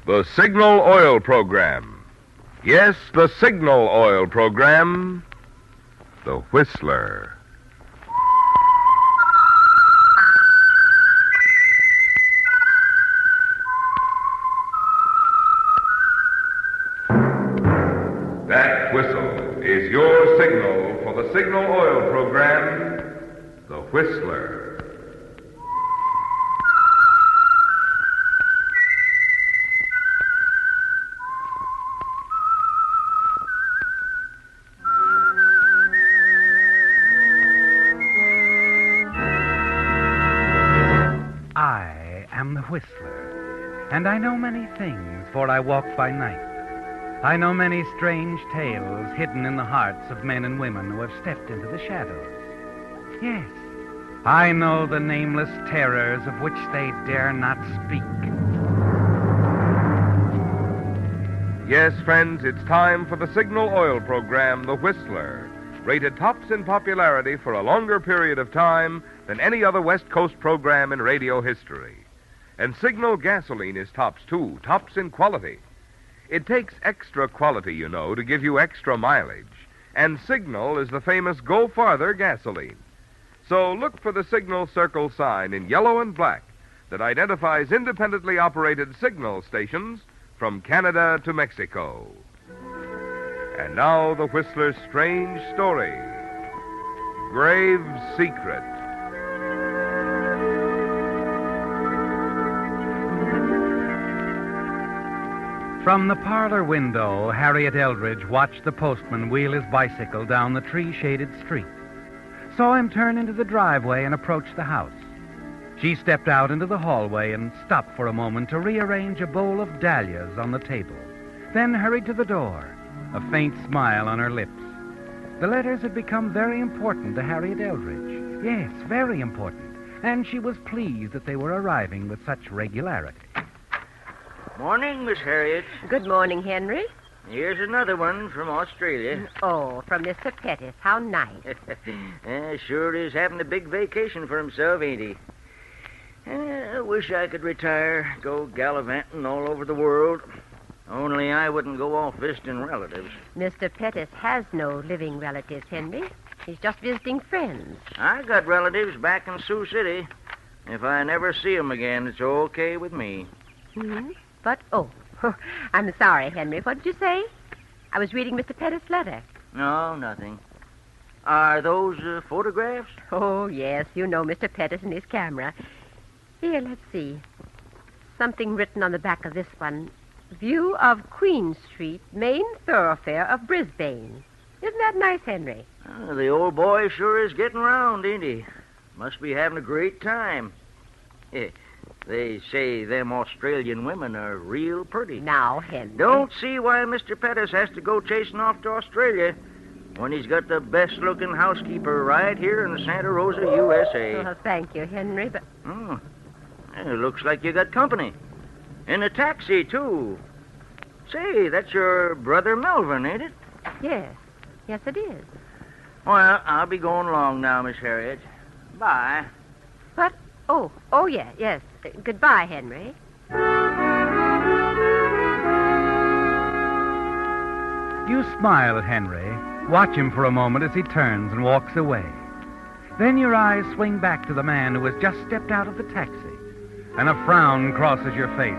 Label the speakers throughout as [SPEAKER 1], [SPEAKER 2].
[SPEAKER 1] The Signal Oil Program. Yes, the Signal Oil Program. The Whistler. That whistle is your signal for the Signal Oil Program, The Whistler.
[SPEAKER 2] I am the Whistler, and I know many things, for I walk by night. I know many strange tales hidden in the hearts of men and women who have stepped into the shadows. Yes, I know the nameless terrors of which they dare not speak.
[SPEAKER 1] Yes, friends, it's time for the Signal Oil Program, The Whistler, rated tops in popularity for a longer period of time than any other West Coast program in radio history. And Signal gasoline is tops, too, tops in quality. It takes extra quality, you know, to give you extra mileage. And Signal is the famous Go Farther gasoline. So look for the Signal Circle sign in yellow and black that identifies independently operated signal stations from Canada to Mexico. And now the Whistler's strange story, Grave Secret.
[SPEAKER 2] From the parlor window, Harriet Eldridge watched the postman wheel his bicycle down the tree-shaded street, saw him turn into the driveway and approach the house. She stepped out into the hallway and stopped for a moment to rearrange a bowl of dahlias on the table, then hurried to the door, a faint smile on her lips. The letters had become very important to Harriet Eldridge. Yes, very important, and she was pleased that they were arriving with such regularity.
[SPEAKER 3] Morning, Miss Harriet.
[SPEAKER 4] Good morning, Henry.
[SPEAKER 3] Here's another one from Australia.
[SPEAKER 4] Oh, from Mr. Pettis. How nice.
[SPEAKER 3] Sure is having a big vacation for himself, ain't he? I wish I could retire, go gallivanting all over the world. Only I wouldn't go off visiting relatives.
[SPEAKER 4] Mr. Pettis has no living relatives, Henry. He's just visiting friends.
[SPEAKER 3] I got relatives back in Sioux City. If I never see 'em again, it's okay with me.
[SPEAKER 4] Mm-hmm. But, I'm sorry, Henry. What did you say? I was reading Mr. Pettis' letter.
[SPEAKER 3] No, nothing. Are those photographs?
[SPEAKER 4] Oh, yes. You know Mr. Pettis and his camera. Here, let's see. Something written on the back of this one. View of Queen Street, main thoroughfare of Brisbane. Isn't that nice, Henry?
[SPEAKER 3] The old boy sure is getting round, ain't he? Must be having a great time. They say them Australian women are real pretty.
[SPEAKER 4] Now, Henry.
[SPEAKER 3] Don't see why Mr. Pettis has to go chasing off to Australia when he's got the best-looking housekeeper right here in Santa Rosa, USA.
[SPEAKER 4] Oh, thank you, Henry, but...
[SPEAKER 3] It looks like you got company. In a taxi, too. Say, that's your brother Melvin, ain't it?
[SPEAKER 4] Yes. Yes, it is.
[SPEAKER 3] Well, I'll be going along now, Miss Harriet. Bye.
[SPEAKER 4] What? Oh, yes. Goodbye, Henry.
[SPEAKER 2] You smile at Henry, watch him for a moment as he turns and walks away. Then your eyes swing back to the man who has just stepped out of the taxi, and a frown crosses your face.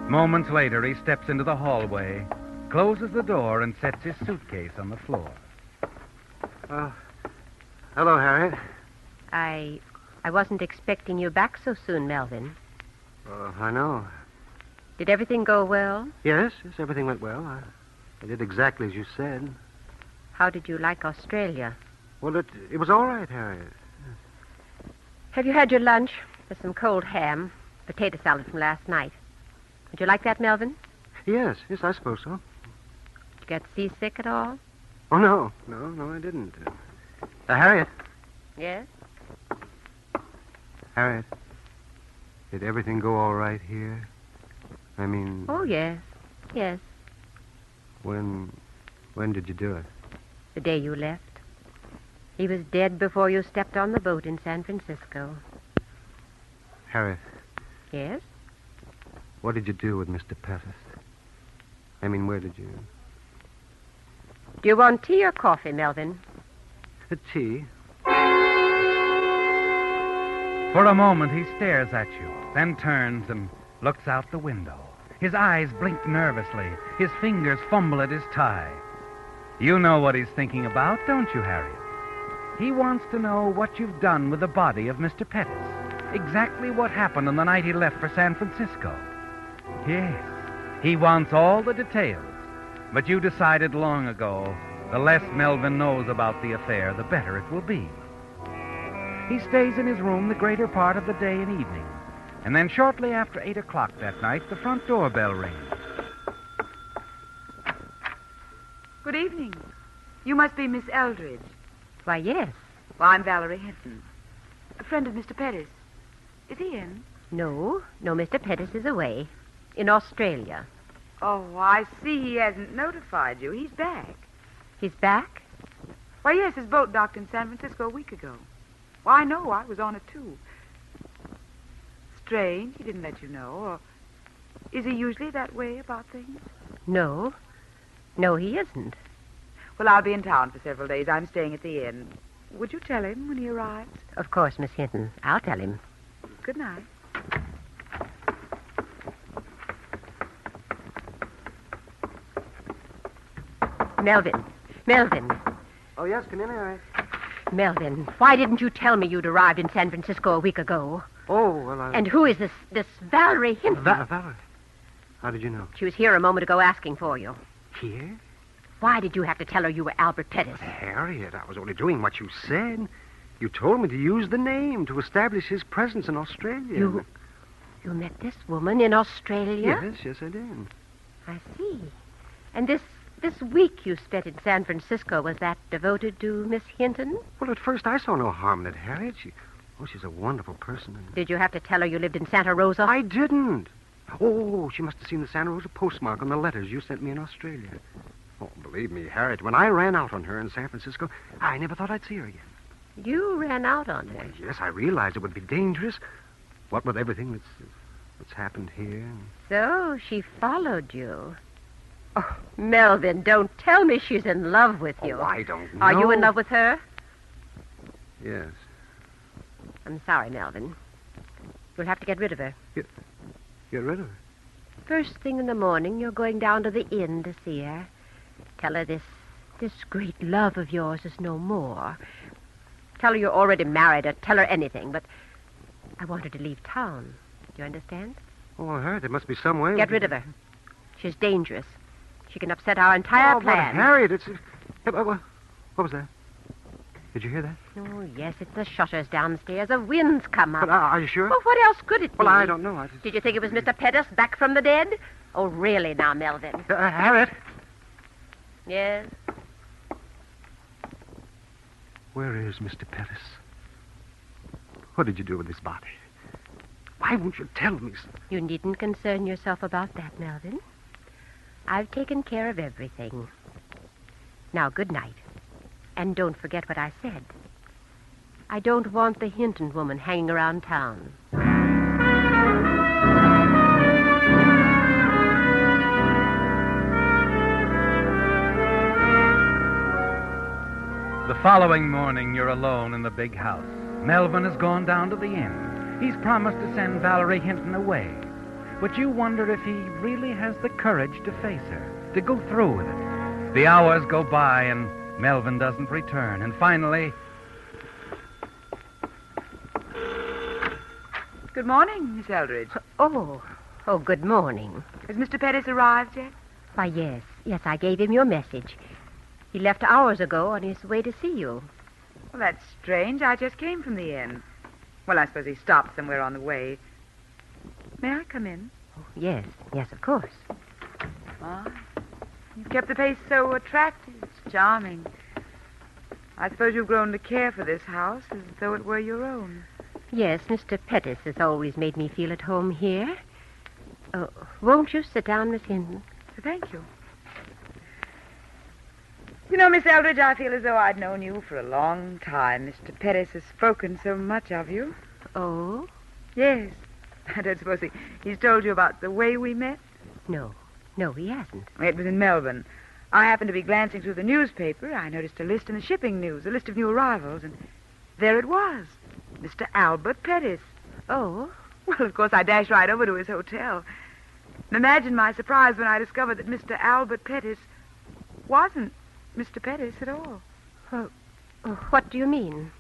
[SPEAKER 2] Moments later, he steps into the hallway, closes the door, and sets his suitcase on the floor.
[SPEAKER 5] Hello, Harriet.
[SPEAKER 4] I wasn't expecting you back so soon, Melvin.
[SPEAKER 5] I know.
[SPEAKER 4] Did everything go well?
[SPEAKER 5] Yes, everything went well. I did exactly as you said.
[SPEAKER 4] How did you like Australia?
[SPEAKER 5] Well, it was all right, Harriet.
[SPEAKER 4] Have you had your lunch? There's some cold ham, potato salad from last night. Would you like that, Melvin?
[SPEAKER 5] Yes, I suppose so.
[SPEAKER 4] Did you get seasick at all?
[SPEAKER 5] Oh, no, I didn't. Harriet.
[SPEAKER 4] Yes?
[SPEAKER 5] Harriet, did everything go all right here? I mean...
[SPEAKER 4] Oh, yes.
[SPEAKER 5] When did you do it?
[SPEAKER 4] The day you left. He was dead before you stepped on the boat in San Francisco.
[SPEAKER 5] Harriet.
[SPEAKER 4] Yes?
[SPEAKER 5] What did you do with Mr. Pettis? I mean, where did you...
[SPEAKER 4] Do you want tea or coffee, Melvin?
[SPEAKER 5] A tea?
[SPEAKER 2] For a moment, he stares at you, then turns and looks out the window. His eyes blink nervously. His fingers fumble at his tie. You know what he's thinking about, don't you, Harriet? He wants to know what you've done with the body of Mr. Pettis. Exactly what happened on the night he left for San Francisco. Yes, he wants all the details. But you decided long ago, the less Melvin knows about the affair, the better it will be. He stays in his room the greater part of the day and evening. And then shortly after 8 o'clock that night, the front doorbell rings.
[SPEAKER 6] Good evening. You must be Miss Eldridge.
[SPEAKER 4] Why, yes.
[SPEAKER 6] Well, I'm Valerie Hinton, a friend of Mr. Pettis. Is he in?
[SPEAKER 4] No, Mr. Pettis is away. In Australia.
[SPEAKER 6] Oh, I see he hasn't notified you. He's back.
[SPEAKER 4] He's back?
[SPEAKER 6] Why, yes, his boat docked in San Francisco a week ago. Well, I know. I was on it, too. Strange. He didn't let you know. Or is he usually that way about things?
[SPEAKER 4] No, he isn't.
[SPEAKER 6] Well, I'll be in town for several days. I'm staying at the inn. Would you tell him when he arrives?
[SPEAKER 4] Of course, Miss Hinton. I'll tell him.
[SPEAKER 6] Good night.
[SPEAKER 4] Melvin.
[SPEAKER 5] Oh, yes, come in, Harriet.
[SPEAKER 4] Melvin, why didn't you tell me you'd arrived in San Francisco a week ago?
[SPEAKER 5] Oh, well, I...
[SPEAKER 4] And who is this Valerie Hinton?
[SPEAKER 5] Valerie. How did you know?
[SPEAKER 4] She was here a moment ago asking for you.
[SPEAKER 5] Here?
[SPEAKER 4] Why did you have to tell her you were Albert Pettis?
[SPEAKER 5] Harriet, I was only doing what you said. You told me to use the name to establish his presence in Australia.
[SPEAKER 4] You met this woman in Australia?
[SPEAKER 5] Yes, I did.
[SPEAKER 4] I see. And this week you spent in San Francisco, was that devoted to Miss Hinton?
[SPEAKER 5] Well, at first I saw no harm in it, Harriet. She's a wonderful person.
[SPEAKER 4] Did you have to tell her you lived in Santa Rosa?
[SPEAKER 5] I didn't. Oh, she must have seen the Santa Rosa postmark on the letters you sent me in Australia. Oh, believe me, Harriet, when I ran out on her in San Francisco, I never thought I'd see her again.
[SPEAKER 4] You ran out on her?
[SPEAKER 5] Well, yes, I realized it would be dangerous. What with everything that's happened here.
[SPEAKER 4] So she followed you. Oh, Melvin, don't tell me she's in love with you.
[SPEAKER 5] Oh, I don't know.
[SPEAKER 4] Are you in love with her?
[SPEAKER 5] Yes.
[SPEAKER 4] I'm sorry, Melvin. You'll have to get rid of her.
[SPEAKER 5] Get rid of her?
[SPEAKER 4] First thing in the morning, you're going down to the inn to see her. Tell her this great love of yours is no more. Tell her you're already married, or tell her anything, but I want her to leave town. Do you understand?
[SPEAKER 5] Oh, Harriet, there must be some way.
[SPEAKER 4] Get rid of her. She's dangerous. She can upset our entire plan.
[SPEAKER 5] But Harriet, it's... What was that? Did you hear that?
[SPEAKER 4] Oh, yes, it's the shutters downstairs. The wind's come up.
[SPEAKER 5] But are you sure?
[SPEAKER 4] Well, what else could it be?
[SPEAKER 5] Well, I don't know.
[SPEAKER 4] Did you think it was Mr. Pettis back from the dead? Oh, really now, Melvin?
[SPEAKER 5] Harriet?
[SPEAKER 4] Yes?
[SPEAKER 5] Where is Mr. Pettis? What did you do with his body? Why won't you tell me?
[SPEAKER 4] You needn't concern yourself about that, Melvin. I've taken care of everything. Now, good night. And don't forget what I said. I don't want the Hinton woman hanging around town.
[SPEAKER 2] The following morning, you're alone in the big house. Melvin has gone down to the inn. He's promised to send Valerie Hinton away. But you wonder if he really has the courage to face her, to go through with it. The hours go by, and Melvin doesn't return. And finally...
[SPEAKER 6] Good morning, Miss Eldridge.
[SPEAKER 4] Oh, good morning.
[SPEAKER 6] Has Mr. Pettis arrived yet?
[SPEAKER 4] Why, yes, I gave him your message. He left hours ago on his way to see you.
[SPEAKER 6] Well, that's strange. I just came from the inn. Well, I suppose he stopped somewhere on the way. May I come in?
[SPEAKER 4] Oh, yes, of course.
[SPEAKER 6] Ah, you've kept the place so attractive. It's charming. I suppose you've grown to care for this house as though it were your own.
[SPEAKER 4] Yes, Mr. Pettis has always made me feel at home here. Won't you sit down, Miss Hinton?
[SPEAKER 6] Thank you. You know, Miss Eldridge, I feel as though I'd known you for a long time. Mr. Pettis has spoken so much of you.
[SPEAKER 4] Oh?
[SPEAKER 6] Yes. I don't suppose he's told you about the way we met?
[SPEAKER 4] No, he hasn't.
[SPEAKER 6] It was in Melbourne. I happened to be glancing through the newspaper. I noticed a list in the shipping news, a list of new arrivals, and there it was. Mr. Albert Pettis.
[SPEAKER 4] Oh?
[SPEAKER 6] Well, of course, I dashed right over to his hotel. And imagine my surprise when I discovered that Mr. Albert Pettis wasn't Mr. Pettis at all.
[SPEAKER 4] What do you mean?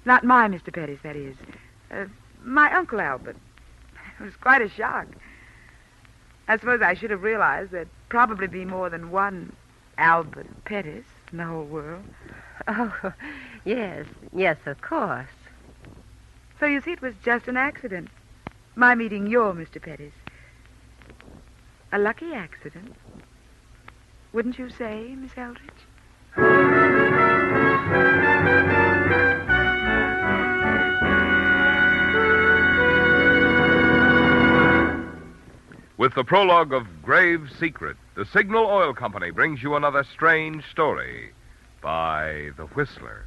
[SPEAKER 6] Not my Mr. Pettis, that is. My Uncle Albert. It was quite a shock. I suppose I should have realized there'd probably be more than one Albert Pettis in the whole world.
[SPEAKER 4] Oh, yes, of course.
[SPEAKER 6] So you see, it was just an accident. My meeting your Mr. Pettis. A lucky accident. Wouldn't you say, Miss Eldridge?
[SPEAKER 1] With the prologue of Grave Secret, the Signal Oil Company brings you another strange story by The Whistler.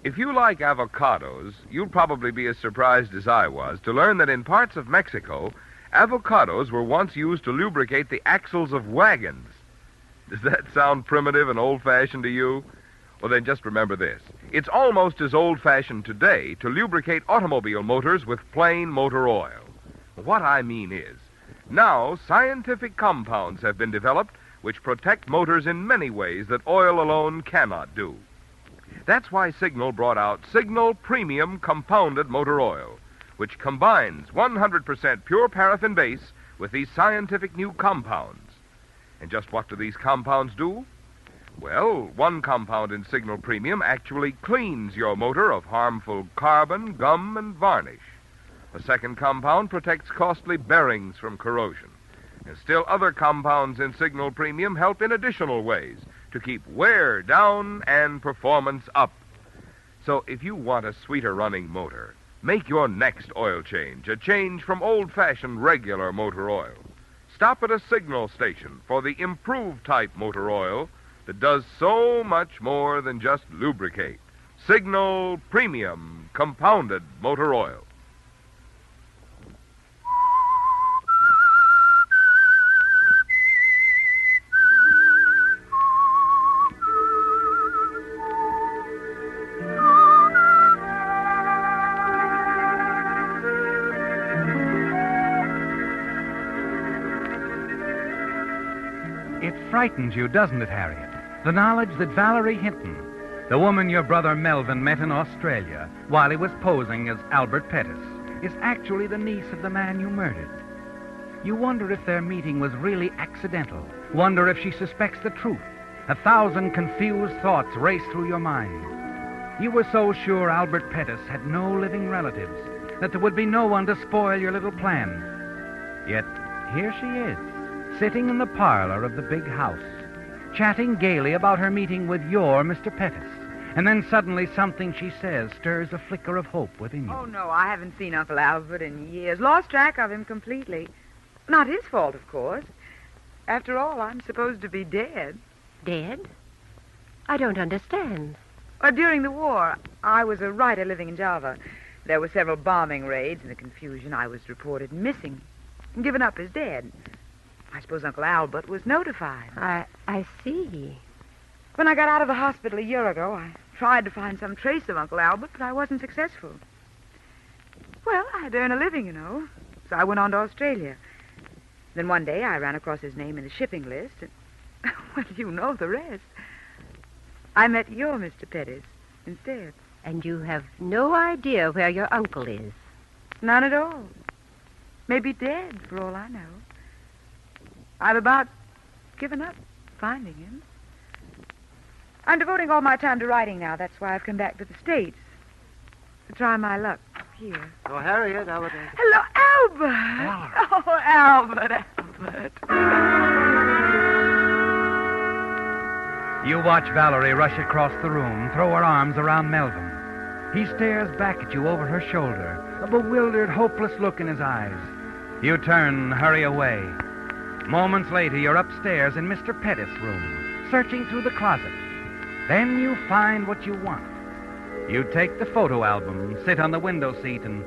[SPEAKER 1] If you like avocados, you'll probably be as surprised as I was to learn that in parts of Mexico, avocados were once used to lubricate the axles of wagons. Does that sound primitive and old-fashioned to you? Well, then just remember this. It's almost as old-fashioned today to lubricate automobile motors with plain motor oil. What I mean is, now scientific compounds have been developed which protect motors in many ways that oil alone cannot do. That's why Signal brought out Signal Premium Compounded Motor Oil, which combines 100% pure paraffin base with these scientific new compounds. And just what do these compounds do? Well, one compound in Signal Premium actually cleans your motor of harmful carbon, gum, and varnish. A second compound protects costly bearings from corrosion. And still other compounds in Signal Premium help in additional ways to keep wear down and performance up. So if you want a sweeter running motor, make your next oil change a change from old-fashioned regular motor oil. Stop at a Signal station for the improved type motor oil that does so much more than just lubricate. Signal Premium Compounded Motor Oil.
[SPEAKER 2] It frightens you, doesn't it, Harriet? The knowledge that Valerie Hinton, the woman your brother Melvin met in Australia while he was posing as Albert Pettis, is actually the niece of the man you murdered. You wonder if their meeting was really accidental. Wonder if she suspects the truth. 1,000 confused thoughts race through your mind. You were so sure Albert Pettis had no living relatives, that there would be no one to spoil your little plan. Yet here she is, sitting in the parlor of the big house, chatting gaily about her meeting with your Mr. Pettis. And then suddenly something she says stirs a flicker of hope within you.
[SPEAKER 6] Oh, no, I haven't seen Uncle Albert in years. Lost track of him completely. Not his fault, of course. After all, I'm supposed to be dead.
[SPEAKER 4] Dead? I don't understand.
[SPEAKER 6] During the war, I was a writer living in Java. There were several bombing raids. In the confusion, I was reported missing and given up as dead. I suppose Uncle Albert was notified.
[SPEAKER 4] I see.
[SPEAKER 6] When I got out of the hospital a year ago, I tried to find some trace of Uncle Albert, but I wasn't successful. Well, I had to earn a living, you know, so I went on to Australia. Then one day I ran across his name in the shipping list, and, well, you know the rest. I met your Mr. Pettis instead.
[SPEAKER 4] And you have no idea where your uncle is?
[SPEAKER 6] None at all. Maybe dead, for all I know. I've about given up finding him. I'm devoting all my time to writing now. That's why I've come back to the States. To try my luck here.
[SPEAKER 5] Oh, Harriet, Albert.
[SPEAKER 6] Hello, Albert. Oh, Albert.
[SPEAKER 2] You watch Valerie rush across the room, throw her arms around Melvin. He stares back at you over her shoulder, a bewildered, hopeless look in his eyes. You turn, hurry away. Moments later, you're upstairs in Mr. Pettis' room, searching through the closet. Then you find what you want. You take the photo album, sit on the window seat, and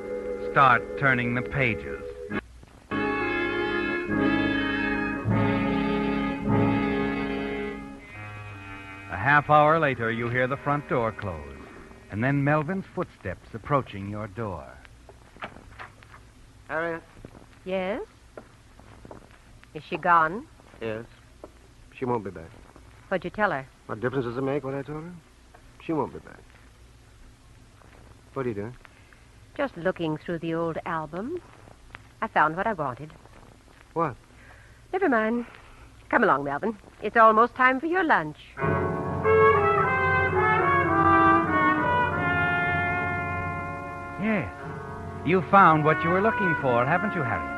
[SPEAKER 2] start turning the pages. A half hour later, you hear the front door close, and then Melvin's footsteps approaching your door.
[SPEAKER 5] Harriet?
[SPEAKER 4] Yes? Is she gone?
[SPEAKER 5] Yes. She won't be back.
[SPEAKER 4] What'd you tell her?
[SPEAKER 5] What difference does it make what I told her? She won't be back. What are you doing?
[SPEAKER 4] Just looking through the old albums. I found what I wanted.
[SPEAKER 5] What?
[SPEAKER 4] Never mind. Come along, Melvin. It's almost time for your lunch.
[SPEAKER 2] Yes. You found what you were looking for, haven't you, Harriet?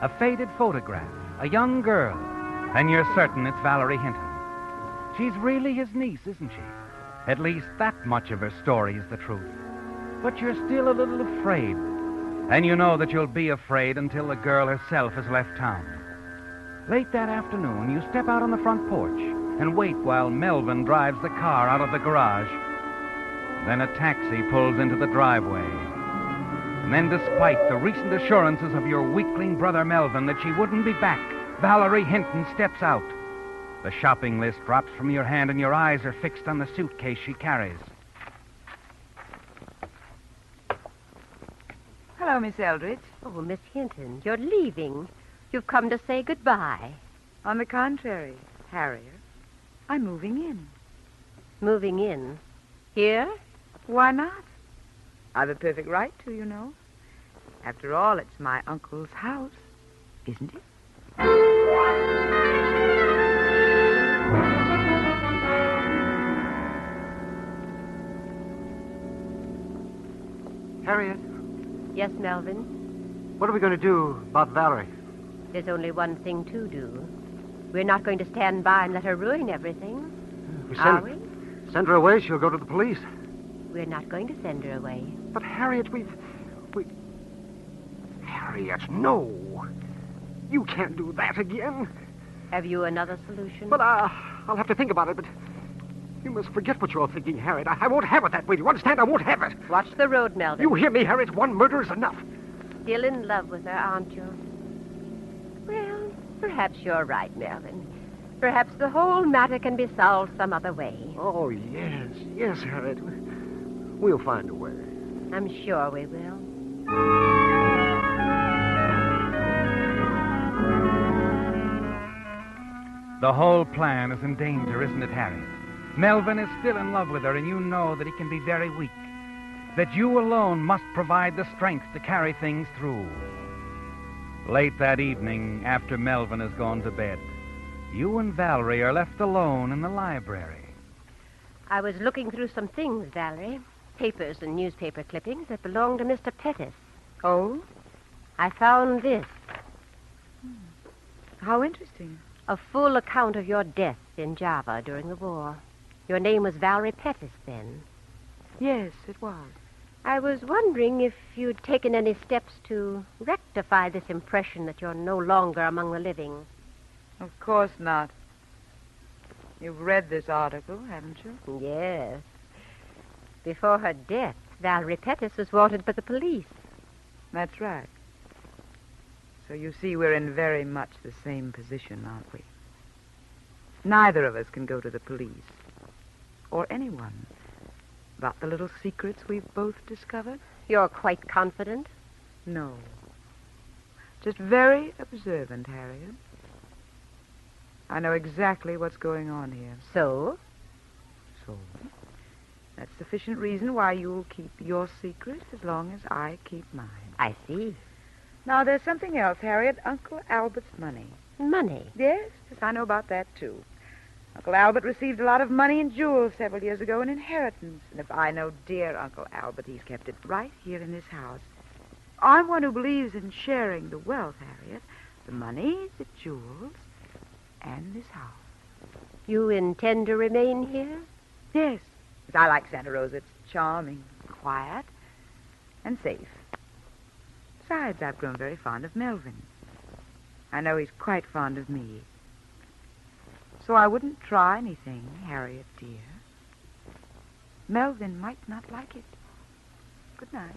[SPEAKER 2] A faded photograph, a young girl, and you're certain it's Valerie Hinton. She's really his niece, isn't she? At least that much of her story is the truth. But you're still a little afraid. And you know that you'll be afraid until the girl herself has left town. Late that afternoon, you step out on the front porch and wait while Melvin drives the car out of the garage. Then a taxi pulls into the driveway. And then, despite the recent assurances of your weakling brother Melvin that she wouldn't be back, Valerie Hinton steps out. The shopping list drops from your hand and your eyes are fixed on the suitcase she carries.
[SPEAKER 6] Hello, Miss Eldridge.
[SPEAKER 4] Oh, Miss Hinton, you're leaving. You've come to say goodbye.
[SPEAKER 6] On the contrary, Harriet, I'm moving in.
[SPEAKER 4] Moving in. Here?
[SPEAKER 6] Why not? I've a perfect right to, you know. After all, it's my uncle's house, isn't it?
[SPEAKER 5] Harriet,
[SPEAKER 4] Yes, Melvin?
[SPEAKER 5] what are we going to do about Valerie?
[SPEAKER 4] There's only one thing to do. We're not going to stand by and let her ruin everything. Are we?
[SPEAKER 5] Send her away, she'll go to the police.
[SPEAKER 4] We're not going to send her away.
[SPEAKER 5] But, Harriet, we... Harriet, no. You can't do that again.
[SPEAKER 4] Have you another solution?
[SPEAKER 5] But I'll have to think about it, but you must forget what you're thinking, Harriet. I won't have it that way. Do you understand? I won't have it.
[SPEAKER 4] Watch the road, Melvin.
[SPEAKER 5] You hear me, Harriet? One murder is enough.
[SPEAKER 4] Still in love with her, aren't you? Well, perhaps you're right, Melvin. Perhaps the whole matter can be solved some other way.
[SPEAKER 5] Oh, yes. Yes, Harriet. We'll find a way.
[SPEAKER 4] I'm sure we will.
[SPEAKER 2] The whole plan is in danger, isn't it, Harriet? Melvin is still in love with her, and you know that he can be very weak. That you alone must provide the strength to carry things through. Late that evening, after Melvin has gone to bed, you and Valerie are left alone in the library.
[SPEAKER 4] I was looking through some things, Valerie. Papers and newspaper clippings that belong to Mr. Pettis.
[SPEAKER 6] Oh?
[SPEAKER 4] I found this.
[SPEAKER 6] How interesting.
[SPEAKER 4] A full account of your death in Java during the war. Your name was Valerie Pettis then.
[SPEAKER 6] Yes, it was.
[SPEAKER 4] I was wondering if you'd taken any steps to rectify this impression that you're no longer among the living.
[SPEAKER 6] Of course not. You've read this article, haven't you?
[SPEAKER 4] Yes. Before her death, Valerie Pettis was wanted by the police.
[SPEAKER 6] That's right. So you see, we're in very much the same position, aren't we? Neither of us can go to the police, or anyone, about the little secrets we've both discovered.
[SPEAKER 4] You're quite confident?
[SPEAKER 6] No. Just very observant, Harriet. I know exactly what's going on here.
[SPEAKER 4] So?
[SPEAKER 6] So? That's sufficient reason why you'll keep your secret as long as I keep mine.
[SPEAKER 4] I see.
[SPEAKER 6] Now, there's something else, Harriet. Uncle Albert's money.
[SPEAKER 4] Money?
[SPEAKER 6] Yes, I know about that, too. Uncle Albert received a lot of money in jewels several years ago, an inheritance. And if I know dear Uncle Albert, he's kept it right here in his house. I'm one who believes in sharing the wealth, Harriet. The money, the jewels, and this house.
[SPEAKER 4] You intend to remain here?
[SPEAKER 6] Yes. I like Santa Rosa. It's charming, quiet, and safe. Besides, I've grown very fond of Melvin. I know he's quite fond of me. So I wouldn't try anything, Harriet, dear. Melvin might not like it. Good night.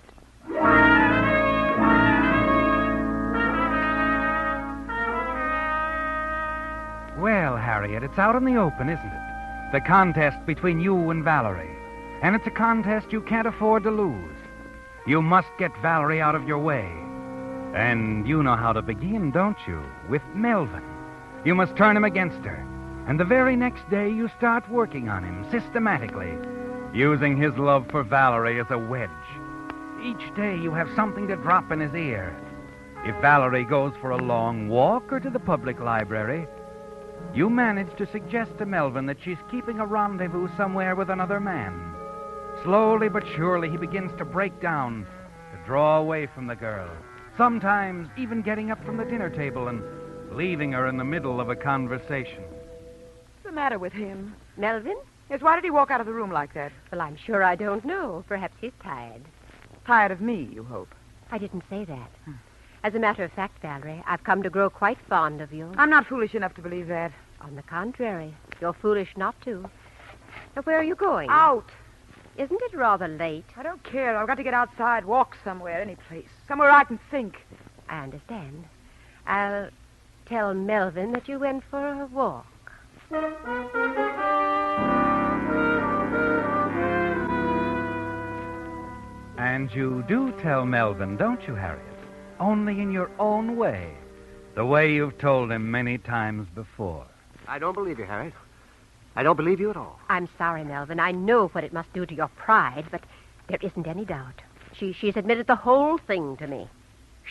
[SPEAKER 2] Well, Harriet, it's out in the open, isn't it? The contest between you and Valerie. And it's a contest you can't afford to lose. You must get Valerie out of your way. And you know how to begin, don't you? With Melvin. You must turn him against her. And the very next day you start working on him systematically, using his love for Valerie as a wedge. Each day you have something to drop in his ear. If Valerie goes for a long walk or to the public library, you manage to suggest to Melvin that she's keeping a rendezvous somewhere with another man. Slowly but surely he begins to break down, to draw away from the girl, sometimes even getting up from the dinner table and leaving her in the middle of a conversation.
[SPEAKER 6] What's the matter with him?
[SPEAKER 4] Melvin?
[SPEAKER 6] Yes, why did he walk out of the room like that?
[SPEAKER 4] Well, I'm sure I don't know. Perhaps he's tired.
[SPEAKER 6] Tired of me, you hope.
[SPEAKER 4] I didn't say that. As a matter of fact, Valerie, I've come to grow quite fond of you.
[SPEAKER 6] I'm not foolish enough to believe that.
[SPEAKER 4] On the contrary, you're foolish not to. Now, where are you going?
[SPEAKER 6] Out.
[SPEAKER 4] Isn't it rather late?
[SPEAKER 6] I don't care. I've got to get outside, walk somewhere, any place. Somewhere I can think.
[SPEAKER 4] I understand. I'll tell Melvin that you went for a walk.
[SPEAKER 2] And you do tell Melvin, don't you, Harriet? Only in your own way. The way you've told him many times before.
[SPEAKER 5] I don't believe you, Harriet. I don't believe you at all.
[SPEAKER 4] I'm sorry, Melvin. I know what it must do to your pride, but there isn't any doubt. She's admitted the whole thing to me.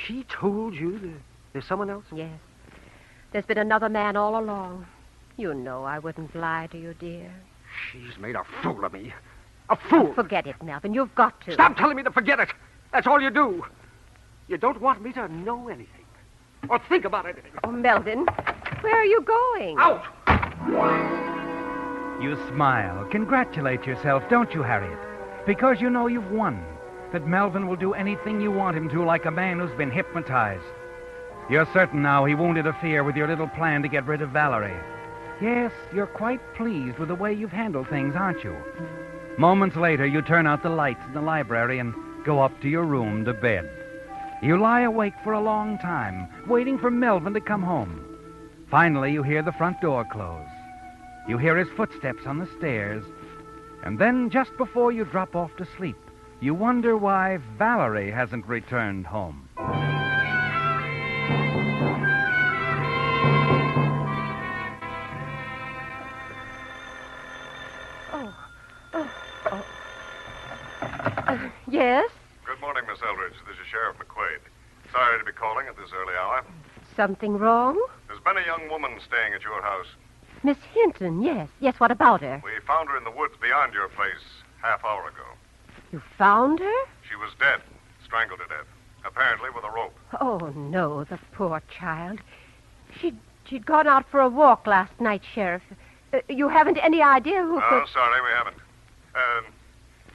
[SPEAKER 5] She told you that there's someone else?
[SPEAKER 4] Yes. There's been another man all along. You know I wouldn't lie to you, dear.
[SPEAKER 5] She's made a fool of me. A fool!
[SPEAKER 4] Forget it, Melvin. You've got to.
[SPEAKER 5] Stop telling me to forget it. That's all you do. You don't want me to know anything. Or think about anything.
[SPEAKER 4] Oh, Melvin, where are you going?
[SPEAKER 5] Out!
[SPEAKER 2] You smile, congratulate yourself, don't you, Harriet? Because you know you've won. That Melvin will do anything you want him to, like a man who's been hypnotized. You're certain now he won't interfere with your little plan to get rid of Valerie. Yes, you're quite pleased with the way you've handled things, aren't you? Moments later, you turn out the lights in the library and go up to your room to bed. You lie awake for a long time, waiting for Melvin to come home. Finally, you hear the front door close. You hear his footsteps on the stairs. And then, just before you drop off to sleep, you wonder why Valerie hasn't returned home.
[SPEAKER 4] Yes?
[SPEAKER 7] Good morning, Miss Eldridge. This is Sheriff McQuaid. Sorry to be calling at this early hour.
[SPEAKER 4] Something wrong?
[SPEAKER 7] There's been a young woman staying at your house.
[SPEAKER 4] Miss Hinton, yes. Yes, what about her?
[SPEAKER 7] We found her in the woods beyond your place half-hour ago.
[SPEAKER 4] You found her?
[SPEAKER 7] She was dead, strangled to death, apparently with a rope.
[SPEAKER 4] Oh, no, the poor child. She'd gone out for a walk last night, Sheriff. You haven't any idea who
[SPEAKER 7] No,
[SPEAKER 4] could...
[SPEAKER 7] sorry, we haven't.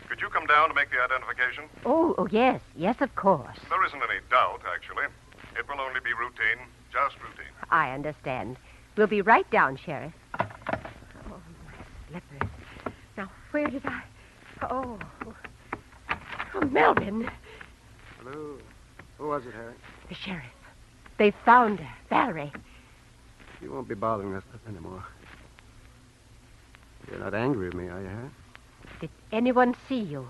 [SPEAKER 7] Could you come down to make the identification?
[SPEAKER 4] Oh, yes. Yes, of course.
[SPEAKER 7] There isn't any doubt, actually. It will only be routine, just routine.
[SPEAKER 4] I understand. We'll be right down, Sheriff. Oh, my slippers. Now, where did I... Oh, Melvin.
[SPEAKER 5] Hello. Who was it, Harry?
[SPEAKER 4] The sheriff. They found her, Valerie.
[SPEAKER 5] You won't be bothering us anymore. You're not angry with me, are you, Harry?
[SPEAKER 4] Did anyone see you?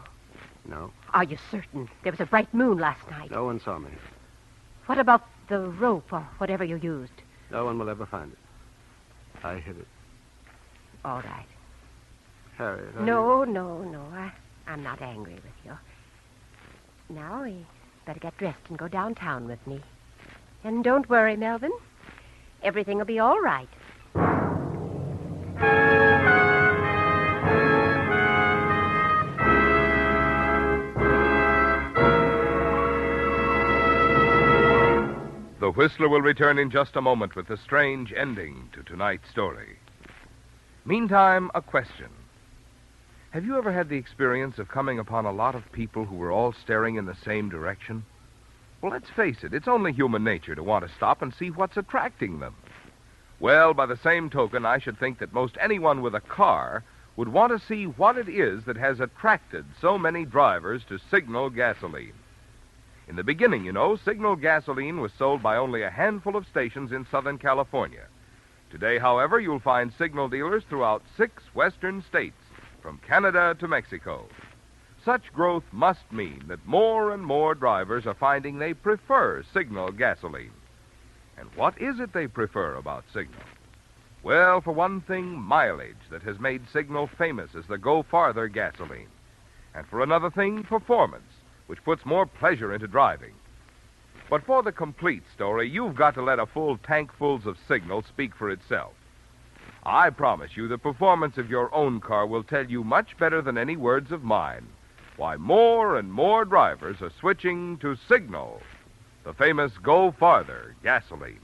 [SPEAKER 5] No.
[SPEAKER 4] Are you certain? There was a bright moon last night.
[SPEAKER 5] No one saw me.
[SPEAKER 4] What about the rope or whatever you used?
[SPEAKER 5] No one will ever find it. I hid it.
[SPEAKER 4] All right.
[SPEAKER 5] Harry.
[SPEAKER 4] No. I'm not angry with you. Now, we better get dressed and go downtown with me. And don't worry, Melvin. Everything will be all right.
[SPEAKER 1] The Whistler will return in just a moment with a strange ending to tonight's story. Meantime, a question. Have you ever had the experience of coming upon a lot of people who were all staring in the same direction? Well, let's face it, it's only human nature to want to stop and see what's attracting them. Well, by the same token, I should think that most anyone with a car would want to see what it is that has attracted so many drivers to Signal gasoline. In the beginning, you know, Signal gasoline was sold by only a handful of stations in Southern California. Today, however, you'll find Signal dealers throughout 6 western states, from Canada to Mexico. Such growth must mean that more and more drivers are finding they prefer Signal gasoline. And what is it they prefer about Signal? Well, for one thing, mileage that has made Signal famous as the Go Farther gasoline. And for another thing, performance, which puts more pleasure into driving. But for the complete story, you've got to let a full tankfuls of Signal speak for itself. I promise you the performance of your own car will tell you much better than any words of mine why more and more drivers are switching to Signal, the famous Go Farther gasoline.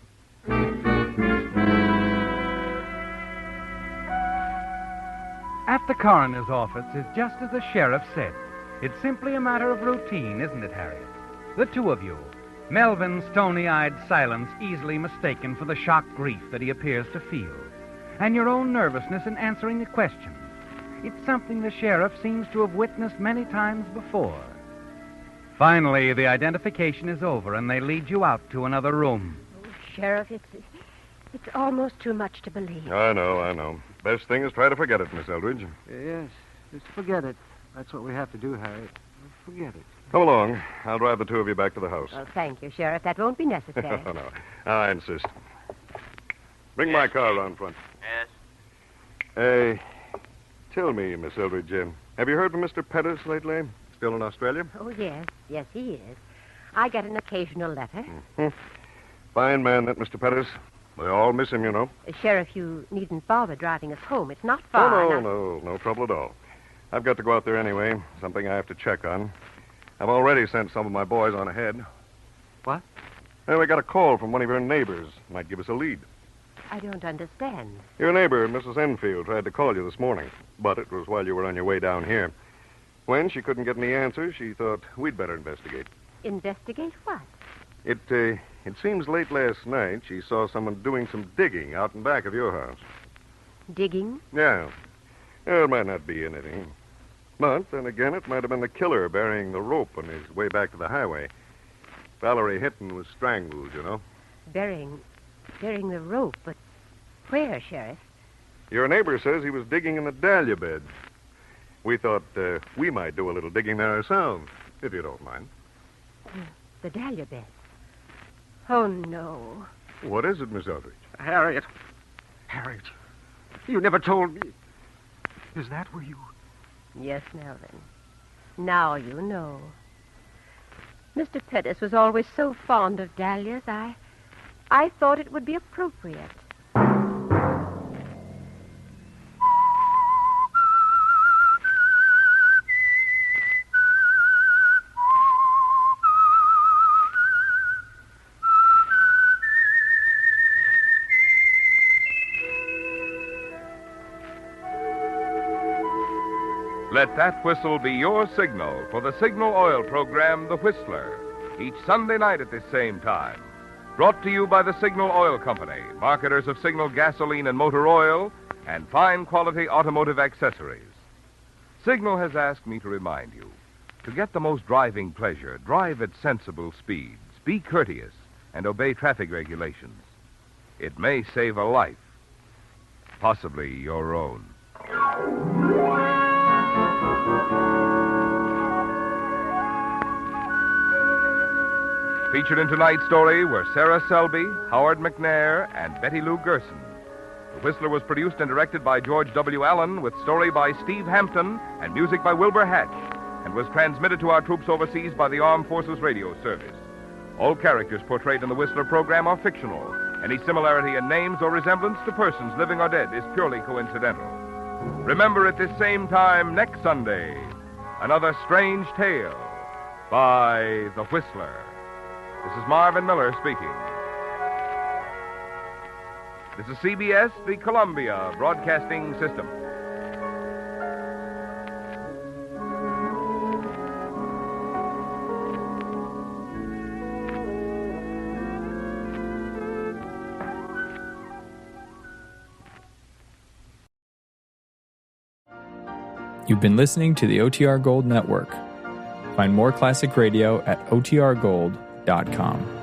[SPEAKER 2] At the coroner's office is just as the sheriff said. It's simply a matter of routine, isn't it, Harriet? The two of you, Melvin's stony-eyed silence easily mistaken for the shocked grief that he appears to feel, and your own nervousness in answering the questions. It's something the sheriff seems to have witnessed many times before. Finally, the identification is over, and they lead you out to another room.
[SPEAKER 4] Oh, Sheriff, it's almost too much to believe.
[SPEAKER 7] I know. Best thing is try to forget it, Miss Eldridge.
[SPEAKER 5] Yes, just forget it. That's what we have to do, Harriet. Forget it.
[SPEAKER 7] Come along. I'll drive the two of you back to the house.
[SPEAKER 4] Oh, thank you, Sheriff. That won't be necessary.
[SPEAKER 7] No. I insist. Bring my car around front.
[SPEAKER 3] Yes.
[SPEAKER 7] Tell me, Miss Eldridge, have you heard from Mr. Pettis lately? Still in Australia?
[SPEAKER 4] Oh, yes. Yes, he is. I get an occasional letter.
[SPEAKER 7] Mm-hmm. Fine man, that Mr. Pettis. We all miss him, you know.
[SPEAKER 4] Sheriff, you needn't bother driving us home. It's not far.
[SPEAKER 7] No trouble at all. I've got to go out there anyway. Something I have to check on. I've already sent some of my boys on ahead.
[SPEAKER 5] What?
[SPEAKER 7] Well, we got a call from one of your neighbors. Might give us a lead.
[SPEAKER 4] I don't understand.
[SPEAKER 7] Your neighbor, Mrs. Enfield, tried to call you this morning, but it was while you were on your way down here. When she couldn't get any answers, she thought we'd better investigate.
[SPEAKER 4] Investigate what?
[SPEAKER 7] It seems late last night she saw someone doing some digging out in back of your house.
[SPEAKER 4] Digging?
[SPEAKER 7] Yeah. It might not be anything. But then again, it might have been the killer burying the rope on his way back to the highway. Valerie Hinton was strangled, you know.
[SPEAKER 4] Burying the rope, but where, Sheriff?
[SPEAKER 7] Your neighbor says he was digging in the dahlia bed. We thought we might do a little digging there ourselves, if you don't mind.
[SPEAKER 4] The dahlia bed. Oh, no.
[SPEAKER 7] What is it, Miss Eldridge?
[SPEAKER 5] Harriet, you never told me. Is that where you...
[SPEAKER 4] Yes, Melvin. Now you know. Mr. Pettis was always so fond of dahlias, I thought it would be appropriate.
[SPEAKER 1] Let that whistle be your signal for the Signal Oil program, The Whistler, each Sunday night at this same time. Brought to you by the Signal Oil Company, marketers of Signal gasoline and motor oil, and fine quality automotive accessories. Signal has asked me to remind you, to get the most driving pleasure, drive at sensible speeds, be courteous, and obey traffic regulations. It may save a life, possibly your own. Featured in tonight's story were Sarah Selby, Howard McNair, and Betty Lou Gerson. The Whistler was produced and directed by George W. Allen, with story by Steve Hampton and music by Wilbur Hatch, and was transmitted to our troops overseas by the Armed Forces Radio Service. All characters portrayed in the Whistler program are fictional. Any similarity in names or resemblance to persons living or dead is purely coincidental. Remember at this same time next Sunday, another strange tale by The Whistler. This is Marvin Miller speaking. This is CBS, the Columbia Broadcasting System.
[SPEAKER 8] You've been listening to the OTR Gold Network. Find more classic radio at otrgold.com.